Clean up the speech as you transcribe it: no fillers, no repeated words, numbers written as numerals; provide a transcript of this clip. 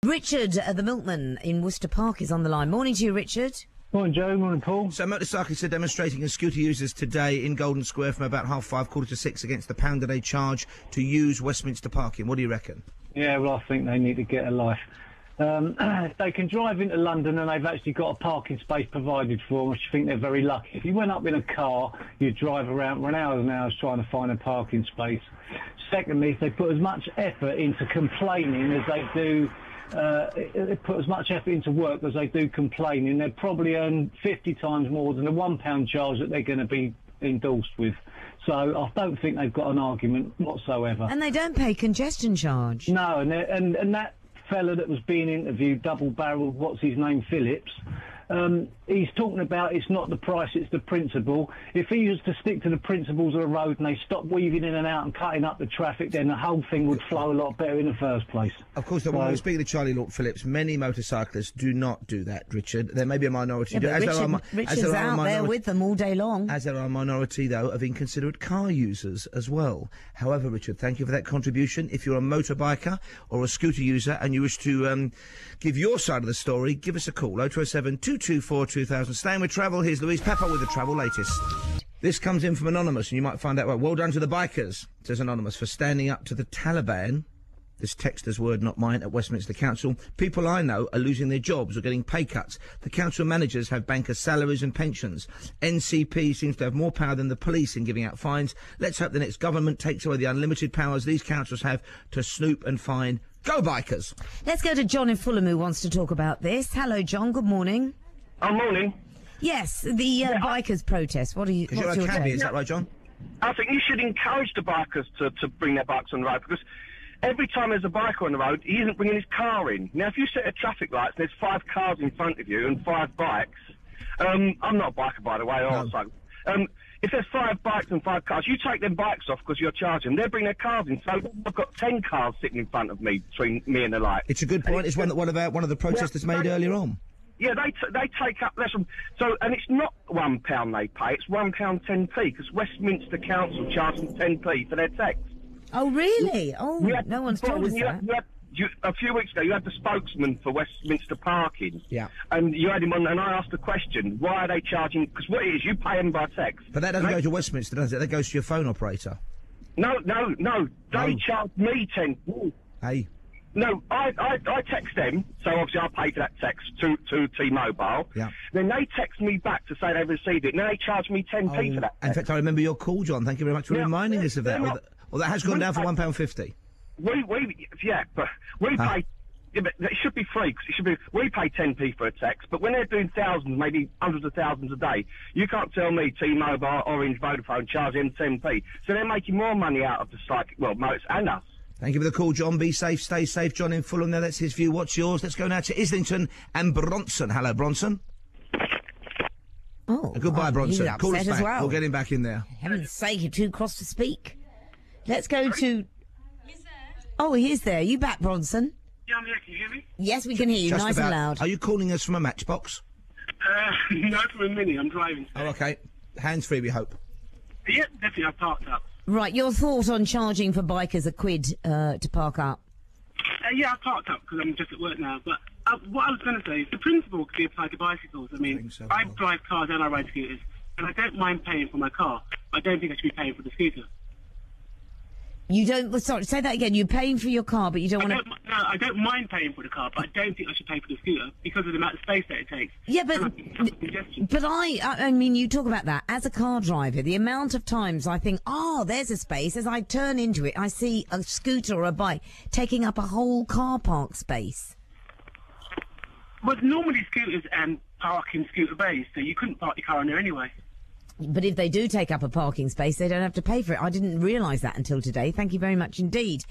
Richard, the milkman in Worcester Park, is on the line. Morning to you, Richard. Morning, Joe. Morning, Paul. So motorcyclists are demonstrating and scooter users today in Golden Square from about 5:30, 5:45 against the £1 a day charge to use Westminster parking. What do you reckon? Yeah, well, I think they need to get a life. They can drive into London and they've actually got a parking space provided for them, which I think they're very lucky. If you went up in a car, you'd drive around for hours and hours trying to find a parking space. Secondly, if they put as much effort into complaining as they do, they put as much effort into work as they do complaining, they'd probably earn 50 times more than the £1 charge that they're going to be endorsed with. So I don't think they've got an argument whatsoever. And they don't pay congestion charge. No, and that fella that was being interviewed, double-barreled, what's his name, Phillips, he's talking about it's not the price, it's the principle. If he was to stick to the principles of the road and they stopped weaving in and out and cutting up the traffic, then the whole thing would flow a lot better in the first place. Of course, when we speak to Charlie Lord Phillips, many motorcyclists do not do that, Richard. There may be a minority. Yeah, but Richard's out there with them all day long. As there are a minority, though, of inconsiderate car users as well. However, Richard, thank you for that contribution. If you're a motorbiker or a scooter user and you wish to give your side of the story, give us a call, 0207 224 2000. Staying with travel, here's Louise Pepper with the travel latest. This comes in from Anonymous, and you might find out well done to the bikers, says Anonymous, for standing up to the Taliban. This texter's word, not mine, at Westminster Council. People I know are losing their jobs or getting pay cuts. The council managers have bankers' salaries and pensions. NCP seems to have more power than the police in giving out fines. Let's hope the next government takes away the unlimited powers these councils have to snoop and fine. Go bikers! Let's go to John in Fulham, who wants to talk about this. Hello, John. Good morning. Morning. Yes, the bikers' protest. What's your cabbie, is take? that right, John? I think you should encourage the bikers to bring their bikes on the road, because every time there's a biker on the road, he isn't bringing his car in. Now, if you set a traffic lights and there's 5 cars in front of you and 5 bikes, I'm not a biker, by the way, if there's 5 bikes and 5 cars, you take them bikes off because you're charging them. They bring their cars in, so I've got 10 cars sitting in front of me, between me and the light. It's a good point. It's one that one of the protesters made earlier on. Yeah, they take up less. So, and it's not £1 they pay; it's £1.10p, because Westminster Council charges them 10p for their tax. Oh, really? Oh, no one's told us that. A few weeks ago, you had the spokesman for Westminster Parking. Yeah. And you had him on, and I asked the question, why are they charging? Because what it is, you pay them by text. But that doesn't go to Westminster, does it? That goes to your phone operator. No. They charge me 10. Hey. No, I text them, so obviously I pay for that text to T-Mobile. Yeah. Then they text me back to say they've received it. Now they charge me 10p for that. In fact, I remember your call, John. Thank you very much for reminding us of that. Well, that has gone down for £1.50. We pay. Yeah, but it should be free, because it should be. We pay 10p for a text, but when they're doing thousands, maybe hundreds of thousands a day, you can't tell me T-Mobile, Orange, Vodafone charge them 10p. So they're making more money out of the motors and us. Thank you for the call, John. Be safe, stay safe. John in Fulham there, that's his view. What's yours? Let's go now to Islington and Bronson. Hello, Bronson. Oh, goodbye, Bronson. He's Call us upset back. as well. We'll get him back in there. Heaven's sake, you're too cross to speak. Let's go to... Oh, he is there. You back, Bronson? Yeah, I'm here. Can you hear me? Yes, we can hear you. Just nice about. and loud. Are you calling us from a matchbox? No, from a Mini. I'm driving. Oh, OK. Hands-free, we hope. Yeah, definitely. I've parked up. Right, your thought on charging for bikers £1 to park up? Yeah, I parked up because I'm just at work now. But what I was going to say is the principle could be applied to bicycles. I mean, I drive cars and I ride scooters, and I don't mind paying for my car. I don't think I should be paying for the scooter. You don't... Sorry, say that again. You're paying for your car, but you don't want to... No, I don't mind paying for the car, but I don't think I should pay for the scooter because of the amount of space that it takes. Yeah, but I mean, you talk about that. As a car driver, the amount of times I think, there's a space. As I turn into it, I see a scooter or a bike taking up a whole car park space. But normally scooters park in scooter bays, so you couldn't park your car in there anyway. But if they do take up a parking space, they don't have to pay for it. I didn't realise that until today. Thank you very much indeed.